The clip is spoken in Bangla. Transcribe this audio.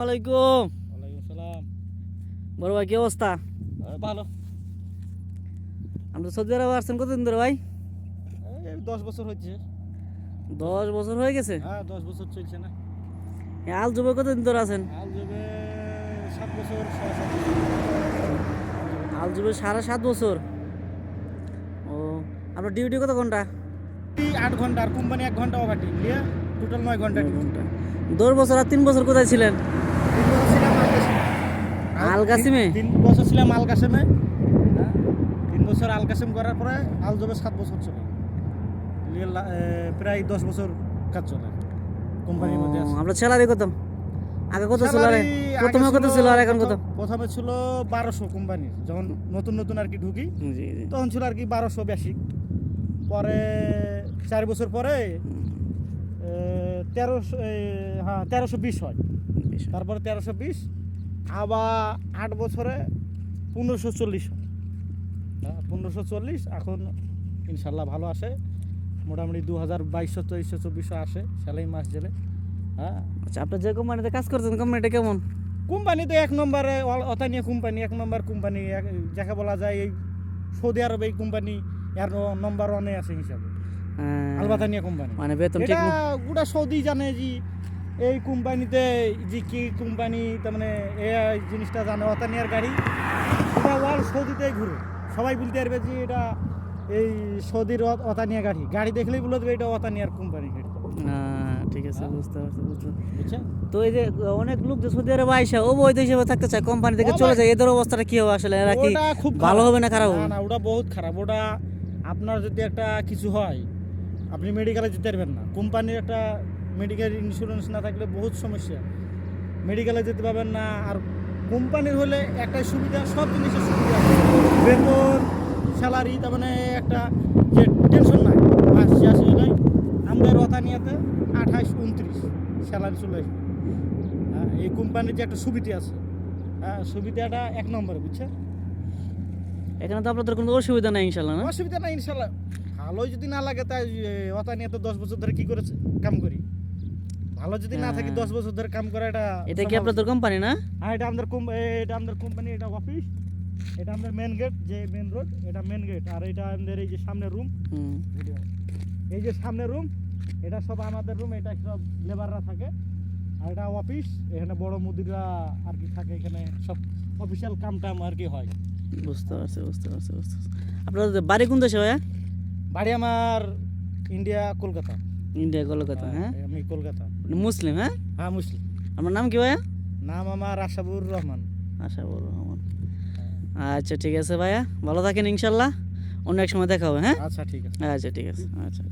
ওয়ালাইকুম। ওয়ালাইকুম সালাম। বড় ভাই কি অবস্থা? ভালো। আপনি তো সৌদি আরবে আসছেন কতদিন ধরে ভাই? এই 10 বছর হচ্ছে। 10 বছর হয়ে গেছে। হ্যাঁ 10 বছর চলছে না। আল যুবে কতদিন ধরে আছেন? আল যাবে 7 বছর 7.5 আল যুবে 7.5 বছর। ও, আপনার ডিউটি কত ঘন্টা? 8 ঘন্টা আর কোম্পানি 1 ঘন্টা ওভারটি নিয়ে টোটাল 9 ঘন্টা ডিউটি। 10 বছর আর 3 বছর কোথায় ছিলেন? 3 বছর ছিলাম আল কাসিমে? 3 বছর ছিলাম আল কাসিমে। 3 বছর আল কাসিম করার পরে আল যাবে 7 বছর চলে। নিয়ে প্রায় 10 বছর কাজ চলে কোম্পানির মধ্যে আছে। আপনার স্যালারি কত? আগে কত ছিল? প্রথমে কত ছিল আর এখন কত? প্রথমে ছিল 1200 কোম্পানি, যখন নতুন নতুন আর কি ঢুকি জি জি। তখন ছিল আর কি 1200 বেসিক। পরে 4 বছর পরে 1320 হয়। তারপরে 1320 আবার 8 বছরে 1540 হয়। 1540 এখন ইনশাল্লাহ ভালো আসে, মোটামুটি 2022-23-24 আসে সেলাই মাস জেলে। হ্যাঁ আচ্ছা, আপনি যে কোম্পানিতে কাজ করছেন কোম্পানিটা কেমন? কোম্পানি তো 1 নম্বরে অতানিয়া কোম্পানি, 1 নম্বর কোম্পানি যাকে বলা যায় এই সৌদি আরবে এই কোম্পানি এর নম্বর 1-এ আছে হিসাবে। আলবাতানিয়া কোম্পানি মানে বেতন ঠিক এটা গোটা সৌদি জানে যে এই কোম্পানিতে যে কি কোম্পানি, তার মানে এই জিনিসটা জানে অতানিয়ার গাড়ি এটা ওয়ার্ল্ড সৌদিতেই ঘুরে। সবাই বলতে পারবে যে এটা এই সৌদির অতানিয়া গাড়ি, গাড়ি দেখলেই বলে দেবে এটা অতানিয়ার কোম্পানি গাড়ি। ঠিক আছে, বুঝতে পারছি বুঝছেন? তো এই যে অনেক লোক যে সৌদি আরবে আইসা অবৈধ হিসেবে থাকতে চায়, কোম্পানি থেকে চলে যায়, এদের অবস্থাটা কি হবে আসলে? এরা কি ওটা খুব ভালো হবে না খারাপ হবে? না, ওটা বহুত খারাপ। ওটা আপনার যদি একটা কিছু হয় আপনি মেডিকেলে যেতে পারবেন না। কোম্পানির একটা মেডিকেল ইন্স্যুরেন্স না থাকলে বহুত সমস্যা, মেডিকেলে যেতে পারবেন না। আর কোম্পানির হলে একটাই সুবিধা, সব জিনিসের সুবিধা, বেতন, স্যালারি, তার মানে একটা যে টেনশন নাই, মাস শেষ হয়ে যায়। আমাদের রতানিয়াতে 28-29 স্যালারি চলে আসবে। এই কোম্পানির যে একটা সুবিধা আছে, সুবিধাটা 1 নম্বরে, বুঝছেন? এখানে তো আপনাদের কোনো অসুবিধা নাই ইনশাল্লাহ না? অসুবিধা নাই ইনশাল্লাহ। ভালো যদি না লাগে তাই অতানিয়াতে 10 বছর ধরে কি করেছে কাম করি। ভালো যদি না থাকি 10 বছর ধরে কাম করা এটা কি আপনাদের কোম্পানি না? হ্যাঁ এটা আমাদের কোম্পানি, এটা অফিস, এটা আমাদের মেন গেট, যে মেন রোড এটা মেন গেট। আর এটা আমাদের এই যে সামনে রুম, এই যে সামনে রুম এটা সব আমাদের রুম, এটা সব লেবাররা থাকে। আর এটা অফিস, এখানে বড় মুদিরা আর কি থাকে, এখানে সব অফিসিয়াল কাম টাম আর কি হয়। বুঝতে পারছি। আপনাদের বাড়ি কোন দেশে ভাইয়া? বাড়ি আমার ইন্ডিয়া, কলকাতা। ইন্ডিয়া, কলকাতা। হ্যাঁ, আমি কলকাতা। মুসলিম? হ্যাঁ, হ্যাঁ মুসলিম। আমার নাম কি ভাইয়া? নাম আমার আশাবুর রহমান। আশাবুর রহমান। আচ্ছা ঠিক আছে ভাইয়া, ভালো থাকেন ইনশাল্লাহ, অন্য এক সময় দেখা হবে। হ্যাঁ আচ্ছা ঠিক আছে। আচ্ছা ঠিক আছে। আচ্ছা।